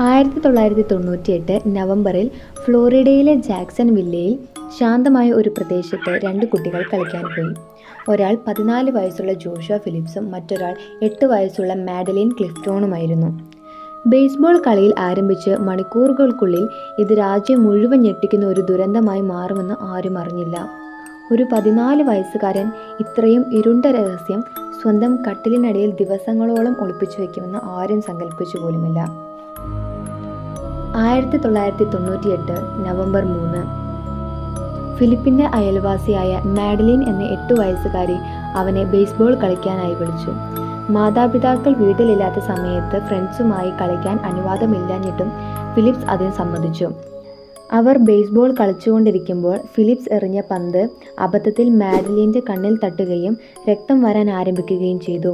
1998 നവംബറിൽ ഫ്ലോറിഡയിലെ ജാക്സൺ വില്ലയിൽ ശാന്തമായ ഒരു പ്രദേശത്ത് 2 കുട്ടികൾ കളിക്കാൻ പോയി. ഒരാൾ 14 വയസ്സുള്ള ജോഷുവ ഫിലിപ്സും മറ്റൊരാൾ 8 വയസ്സുള്ള മാഡലിൻ ക്ലിഫ്റ്റോണുമായിരുന്നു. ബേസ്ബോൾ കളിയിൽ ആരംഭിച്ച് മണിക്കൂറുകൾക്കുള്ളിൽ ഇത് രാജ്യം മുഴുവൻ ഞെട്ടിക്കുന്ന ഒരു ദുരന്തമായി മാറുമെന്ന് ആരും അറിഞ്ഞില്ല. ഒരു 14 വയസ്സുകാരൻ ഇത്രയും ഇരുണ്ട രഹസ്യം സ്വന്തം കട്ടിലിനടിയിൽ ദിവസങ്ങളോളം ഒളിപ്പിച്ചു വയ്ക്കുമെന്ന് ആരും സങ്കല്പിച്ചു പോലുമില്ല. 1998 നവംബർ 3 ഫിലിപ്പിൻ്റെ അയൽവാസിയായ മാഡലിൻ എന്ന 8 വയസ്സുകാരി അവനെ ബേസ്ബോൾ കളിക്കാനായി വിളിച്ചു. മാതാപിതാക്കൾ വീട്ടിലില്ലാത്ത സമയത്ത് ഫ്രണ്ട്സുമായി കളിക്കാൻ അനുവാദമില്ലാഞ്ഞിട്ടും ഫിലിപ്സ് അതിന് സമ്മതിച്ചു. അവർ ബേസ്ബോൾ കളിച്ചുകൊണ്ടിരിക്കുമ്പോൾ ഫിലിപ്സ് എറിഞ്ഞ പന്ത് അബദ്ധത്തിൽ മാഡലിൻ്റെ കണ്ണിൽ തട്ടുകയും രക്തം വരാൻ ആരംഭിക്കുകയും ചെയ്തു.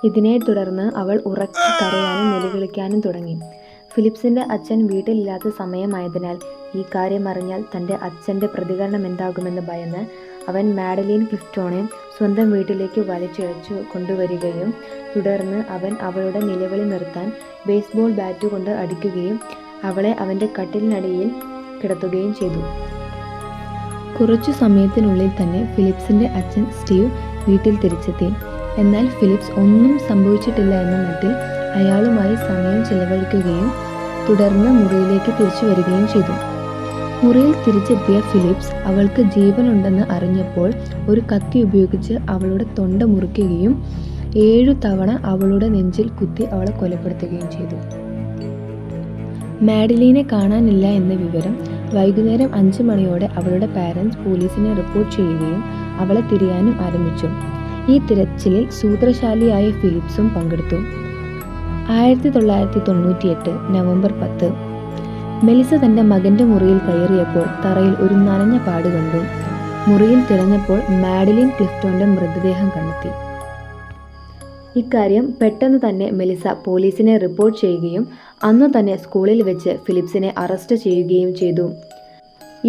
ഇതിനെ തുടർന്ന് അവൾ ഉറക്കെ കരയാനും നിലവിളിക്കാനും തുടങ്ങി. ഫിലിപ്സിൻ്റെ അച്ഛൻ വീട്ടിലില്ലാത്ത സമയമായതിനാൽ ഈ കാര്യം അറിഞ്ഞാൽ തൻ്റെ അച്ഛൻ്റെ പ്രതികരണം എന്താകുമെന്ന് ഭയന്ന് അവൻ മാഡലിൻ ക്ലിഫ്റ്റോണെ സ്വന്തം വീട്ടിലേക്ക് വലിച്ചിഴച്ചു കൊണ്ടുവരികയും തുടർന്ന് അവൻ അവളുടെ നിലവിളി നിർത്താൻ ബേസ്ബോൾ ബാറ്റ് കൊണ്ട് അടിക്കുകയും അവളെ അവൻ്റെ കട്ടിലിനടിയിൽ കിടത്തുകയും ചെയ്തു. കുറച്ചു സമയത്തിനുള്ളിൽ തന്നെ ഫിലിപ്സിൻ്റെ അച്ഛൻ സ്റ്റീവ് വീട്ടിൽ തിരിച്ചെത്തി. എന്നാൽ ഫിലിപ്സ് ഒന്നും സംഭവിച്ചിട്ടില്ല എന്ന മട്ടിൽ അയാളുമായി സമയം ചെലവഴിക്കുകയും തുടർന്ന് മുറിയിലേക്ക് തിരിച്ചു വരികയും ചെയ്തു. മുറിയിൽ തിരിച്ചെത്തിയ ഫിലിപ്സ് അവൾക്ക് ജീവനുണ്ടെന്ന് അറിഞ്ഞപ്പോൾ ഒരു കത്തി ഉപയോഗിച്ച് അവളുടെ തൊണ്ട മുറിക്കുകയും 7 തവണ അവളുടെ നെഞ്ചിൽ കുത്തി അവളെ കൊലപ്പെടുത്തുകയും ചെയ്തു. മാഡലിനെ കാണാനില്ല എന്ന വിവരം വൈകുന്നേരം 5 മണിയോടെ അവളുടെ പാരൻസ് പോലീസിനെ റിപ്പോർട്ട് ചെയ്യുകയും അവളെ തിരയാനും ആരംഭിച്ചു. ഈ തിരച്ചിലിൽ സൂത്രശാലിയായ ഫിലിപ്സും പങ്കെടുത്തു. 1998 നവംബർ 10 മെലിസ തൻ്റെ മകൻ്റെ മുറിയിൽ കയറിയപ്പോൾ തറയിൽ ഒരു നനഞ്ഞ പാട് കണ്ടു. മുറിയിൽ തിരഞ്ഞപ്പോൾ മാഡലിൻ ക്ലിഫ്റ്റോൻ്റെ മൃതദേഹം കണ്ടെത്തി. ഇക്കാര്യം പെട്ടെന്ന് തന്നെ മെലിസ പോലീസിനെ റിപ്പോർട്ട് ചെയ്യുകയും അന്നു തന്നെ സ്കൂളിൽ വെച്ച് ഫിലിപ്സിനെ അറസ്റ്റ് ചെയ്യുകയും ചെയ്തു.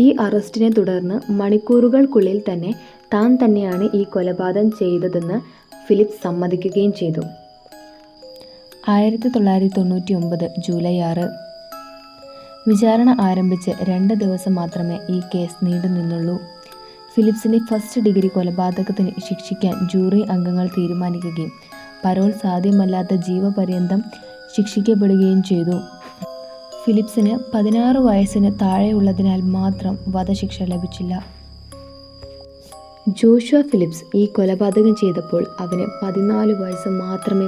ഈ അറസ്റ്റിനെ തുടർന്ന് മണിക്കൂറുകൾക്കുള്ളിൽ തന്നെ താൻ തന്നെയാണ് ഈ കൊലപാതകം ചെയ്തതെന്ന് ഫിലിപ്സ് സമ്മതിക്കുകയും ചെയ്തു. 1999 ജൂലൈ 6 വിചാരണ ആരംഭിച്ച് 2 ദിവസം മാത്രമേ ഈ കേസ് നീണ്ടുനിന്നുള്ളൂ. ഫിലിപ്സിനെ ഫസ്റ്റ് ഡിഗ്രി കൊലപാതകത്തിന് ശിക്ഷിക്കാൻ ജൂറി അംഗങ്ങൾ തീരുമാനിക്കുകയും പരോൾ സാധ്യമല്ലാത്ത ജീവപര്യന്തം ശിക്ഷിക്കപ്പെടുകയും ചെയ്തു. ഫിലിപ്സിന് 16 വയസ്സിന് താഴെയുള്ളതിനാൽ മാത്രം വധശിക്ഷ ലഭിച്ചില്ല. ജോഷുവ ഫിലിപ്സ് ഈ കൊലപാതകം ചെയ്തപ്പോൾ അവന് 14 വയസ്സ് മാത്രമേ